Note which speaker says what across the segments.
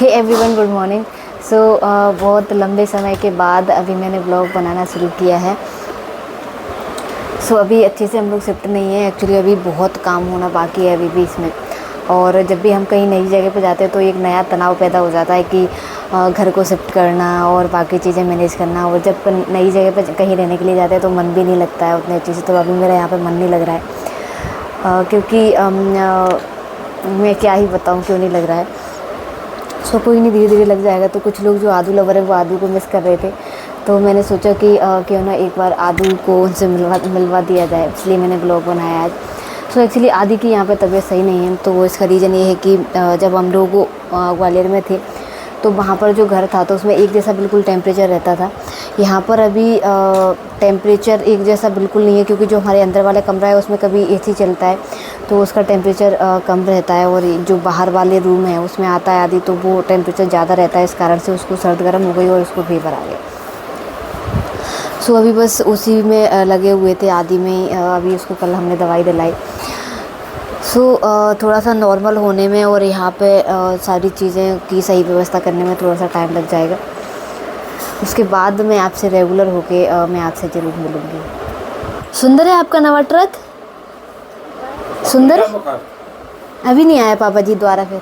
Speaker 1: हे everyone, good morning. So बहुत लंबे समय के बाद अभी मैंने ब्लॉग बनाना शुरू किया है। अभी अच्छे से हम लोग शिफ्ट नहीं है, एक्चुअली अभी बहुत काम होना बाकी है अभी भी इसमें। और जब भी हम कहीं नई जगह पे जाते हैं तो एक नया तनाव पैदा हो जाता है कि घर को शिफ्ट करना और बाकी चीज़ें मैनेज करना। और जब नई जगह पे कहीं रहने के लिए जाते हैं तो मन भी नहीं लगता है उतनी अच्छे से। तो अभी मेरा यहाँ पे मन नहीं लग रहा है, क्योंकि मैं क्या ही बताऊँ क्यों नहीं लग रहा है। कोई नहीं, धीरे धीरे लग जाएगा। तो कुछ लोग जो आदू लवर है वो आदू को मिस कर रहे थे, तो मैंने सोचा कि क्यों ना एक बार आदू को उनसे मिलवा दिया जाए, इसलिए मैंने ब्लॉग बनाया आज। एक्चुअली आदि की यहाँ पे तबीयत सही नहीं है, तो इसका रीज़न ये है कि जब हम लोग ग्वालियर में थे तो वहाँ पर जो घर था तो उसमें एक जैसा बिल्कुल टेम्परेचर रहता था। यहाँ पर अभी टेम्परेचर एक जैसा बिल्कुल नहीं है, क्योंकि जो हमारे अंदर वाला कमरा है उसमें कभी एसी चलता है तो उसका टेम्परेचर कम रहता है, और जो बाहर वाले रूम है उसमें आता है आदि तो वो टेम्परेचर ज़्यादा रहता है। इस कारण से उसको सर्द गर्म हो गई और उसको फीवर आ गया। अभी बस उसी में लगे हुए थे आदि में। अभी उसको कल हमने दवाई दिलाई। थोड़ा सा नॉर्मल होने में और यहाँ पे सारी चीज़ें की सही व्यवस्था करने में थोड़ा सा टाइम लग जाएगा। उसके बाद मैं आपसे रेगुलर होके मैं आपसे ज़रूर मिलूँगी। सुंदर है आपका नवा ट्रक? सुंदर है? अभी नहीं आया पापा जी द्वारा फिर?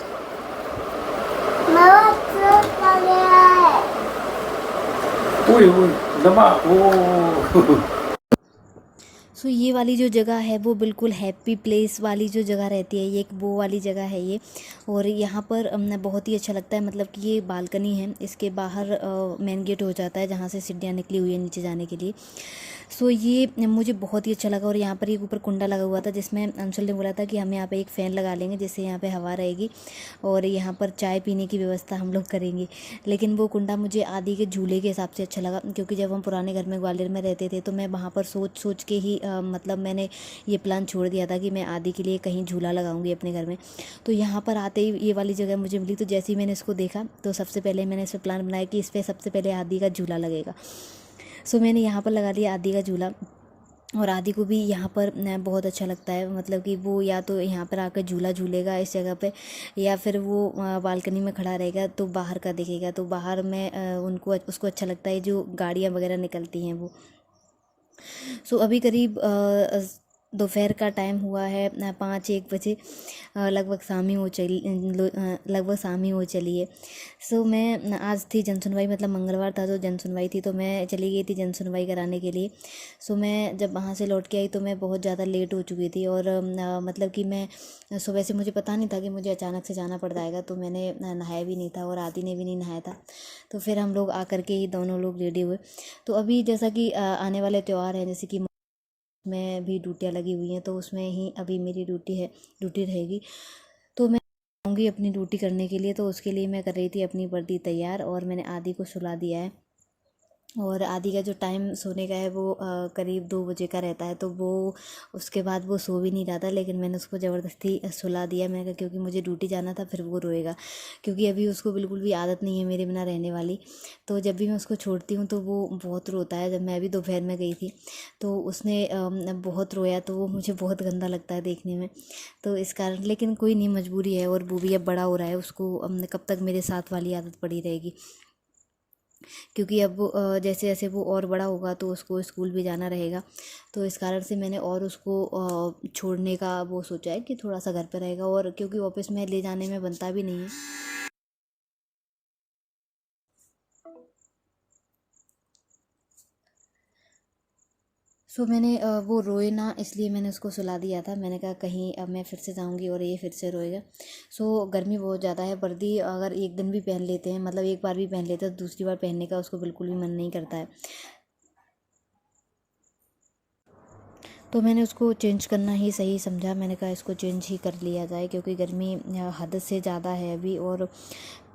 Speaker 2: नवा ट्रक आ गया है। दबा
Speaker 1: ये वाली जो जगह है वो बिल्कुल हैप्पी प्लेस वाली जो जगह रहती है, ये एक वो वाली जगह है ये। और यहाँ पर बहुत ही अच्छा लगता है, मतलब कि ये बालकनी है, इसके बाहर मेन गेट हो जाता है जहाँ से सीढ़ियाँ निकली हुई है नीचे जाने के लिए। ये मुझे बहुत ही अच्छा लगा। और यहाँ पर एक ऊपर कुंडा लगा हुआ था, जिसमें अंशुल ने बोला था कि हम यहाँ पे एक फ़ैन लगा लेंगे जिससे यहाँ पे हवा रहेगी और यहाँ पर चाय पीने की व्यवस्था हम लोग करेंगे। लेकिन वो कुंडा मुझे आदि के झूले के हिसाब से अच्छा लगा, क्योंकि जब हम पुराने घर में ग्वालियर में रहते थे तो मैं वहाँ पर सोच के ही मतलब मैंने ये प्लान छोड़ दिया था कि मैं आदि के लिए कहीं झूला लगाऊंगी अपने घर में। तो यहाँ पर आते ही ये वाली जगह मुझे मिली, तो जैसे ही मैंने इसको देखा तो सबसे पहले मैंने इस पर प्लान बनाया कि इस पर सबसे पहले आदि का झूला लगेगा। मैंने यहाँ पर लगा लिया आदि का झूला। और आदि को भी यहाँ पर बहुत अच्छा लगता है, मतलब कि वो या तो यहाँ पर आकर झूला झूलेगा इस जगह पे, या फिर वो बालकनी में खड़ा रहेगा तो बाहर का दिखेगा। तो बाहर में उसको अच्छा लगता है जो गाड़ियाँ वगैरह निकलती हैं वो। अभी करीब दोपहर का टाइम हुआ है 5-1 बजे, लगभग शाम ही हो चली है। मैं आज थी जनसुनवाई, मतलब मंगलवार था तो जनसुनवाई थी, तो मैं चली गई थी जनसुनवाई कराने के लिए। मैं जब वहाँ से लौट के आई तो मैं बहुत ज़्यादा लेट हो चुकी थी। और मतलब कि मैं सुबह से मुझे पता नहीं था कि मुझे अचानक से जाना पड़ जाएगा, तो मैंने नहाया भी नहीं था और आदि ने भी नहीं नहाया था। तो फिर हम लोग आकर के ही दोनों लोग रेडी हुए। तो अभी जैसा कि आने वाले त्यौहार हैं, जैसे कि में भी ड्यूटियाँ लगी हुई हैं, तो उसमें ही अभी मेरी ड्यूटी रहेगी। तो मैं आऊँगी अपनी ड्यूटी करने के लिए, तो उसके लिए मैं कर रही थी अपनी वर्दी तैयार, और मैंने आदि को सुला दिया है। और आदि का जो टाइम सोने का है वो करीब 2 बजे का रहता है, तो वो उसके बाद वो सो भी नहीं रहा था, लेकिन मैंने उसको ज़बरदस्ती सुला दिया। मैंने कहा क्योंकि मुझे ड्यूटी जाना था, फिर वो रोएगा, क्योंकि अभी उसको बिल्कुल भी आदत नहीं है मेरे बिना रहने वाली। तो जब भी मैं उसको छोड़ती हूँ तो वो बहुत रोता है। जब मैं भी दोपहर में गई थी तो उसने बहुत रोया, तो वो मुझे बहुत गंदा लगता है देखने में। तो इस कारण, लेकिन कोई नहीं, मजबूरी है। और वो भी अब बड़ा हो रहा है, उसको कब तक मेरे साथ वाली आदत पड़ी रहेगी, क्योंकि अब जैसे जैसे वो और बड़ा होगा तो उसको स्कूल भी जाना रहेगा। तो इस कारण से मैंने और उसको छोड़ने का वो सोचा है कि थोड़ा सा घर पे रहेगा, और क्योंकि ऑफिस में ले जाने में बनता भी नहीं है। मैंने वो रोए ना, इसलिए मैंने उसको सुला दिया था। मैंने कहा कहीं अब मैं फिर से जाऊंगी और ये फिर से रोएगा। गर्मी बहुत ज़्यादा है, वर्दी अगर एक दिन भी पहन लेते हैं, मतलब एक बार भी पहन लेते हैं, तो दूसरी बार पहनने का उसको बिल्कुल भी मन नहीं करता है। तो मैंने उसको चेंज करना ही सही समझा। मैंने कहा इसको चेंज ही कर लिया जाए, क्योंकि गर्मी हद से ज़्यादा है अभी। और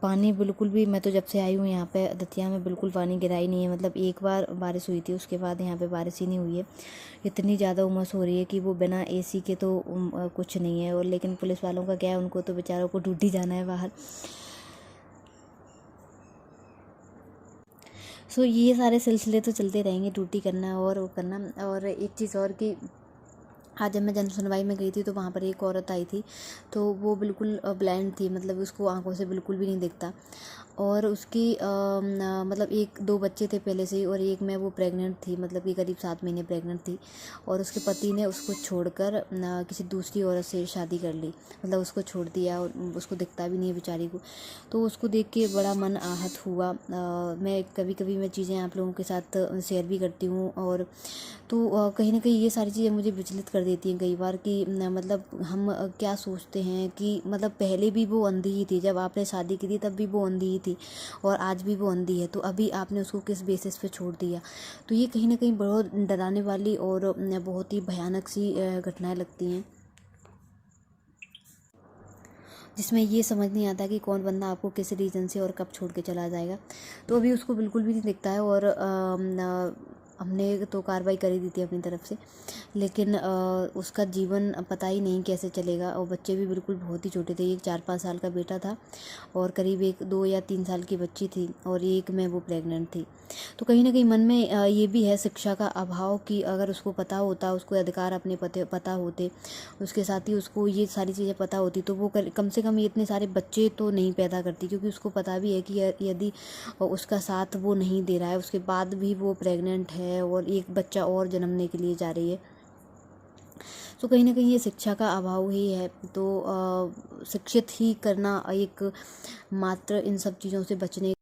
Speaker 1: पानी बिल्कुल भी, मैं तो जब से आई हूँ यहाँ पे दतिया में बिल्कुल पानी गिरा ही नहीं है। मतलब एक बार बारिश हुई थी, उसके बाद यहाँ पे बारिश ही नहीं हुई है। इतनी ज़्यादा उमस हो रही है कि वो बिना एसी के तो कुछ नहीं है। और लेकिन पुलिस वालों का क्या है, उनको तो बेचारों को ड्यूटी जाना है बाहर। ये सारे सिलसिले तो चलते रहेंगे, ड्यूटी करना और वो करना। और एक चीज़ और कि आज जब मैं जन सुनवाई में गई थी तो वहाँ पर एक औरत आई थी, तो वो बिल्कुल ब्लाइंड थी, मतलब उसको आंखों से बिल्कुल भी नहीं दिखता, और उसकी मतलब 1-2 बच्चे थे पहले से ही, और एक में वो प्रेग्नेंट थी, मतलब कि करीब 7 महीने प्रेग्नेंट थी, और उसके पति ने उसको छोड़कर किसी दूसरी औरत से शादी कर ली, मतलब उसको छोड़ दिया, और उसको दिखता भी नहीं है बेचारी को। तो उसको देख के बड़ा मन आहत हुआ। मैं कभी कभी मैं चीज़ें आप लोगों के साथ शेयर भी करती हूँ, और तो कहीं ना कहीं ये सारी चीज़ें मुझे विचलित कर देती हैं कई बार कि मतलब हम क्या सोचते हैं कि मतलब पहले भी वो अंधी ही थी, जब आपने शादी की थी तब भी वो अंधी ही थी, और आज भी वो अंधी है, तो अभी आपने उसको किस बेसिस पे छोड़ दिया। तो ये कहीं ना कहीं बहुत डराने वाली और बहुत ही भयानक सी घटनाएं लगती हैं, जिसमें ये समझ नहीं आता कि कौन बंदा आपको किस रीज़न से और कब छोड़ के चला जाएगा। तो अभी उसको बिल्कुल भी नहीं दिखता है, और हमने तो कार्रवाई कर ही दी थी अपनी तरफ से, लेकिन उसका जीवन पता ही नहीं कैसे चलेगा। और बच्चे भी बिल्कुल बहुत ही छोटे थे, एक 4-5 साल का बेटा था, और करीब 1-2 या 3 साल की बच्ची थी, और एक में वो प्रेग्नेंट थी। तो कहीं ना कहीं मन में ये भी है शिक्षा का अभाव, कि अगर उसको पता होता, उसको अधिकार अपने पता होते, उसके साथ ही उसको ये सारी चीज़ें पता होती, तो वो कम से कम ये इतने सारे बच्चे तो नहीं पैदा करती, क्योंकि उसको पता भी है कि यदि उसका साथ वो नहीं दे रहा है, उसके बाद भी वो प्रेग्नेंट है और एक बच्चा और जन्मने के लिए जा रही है। तो कहीं ना कहीं ये शिक्षा का अभाव ही है। तो शिक्षित ही करना एक मात्र इन सब चीज़ों से बचने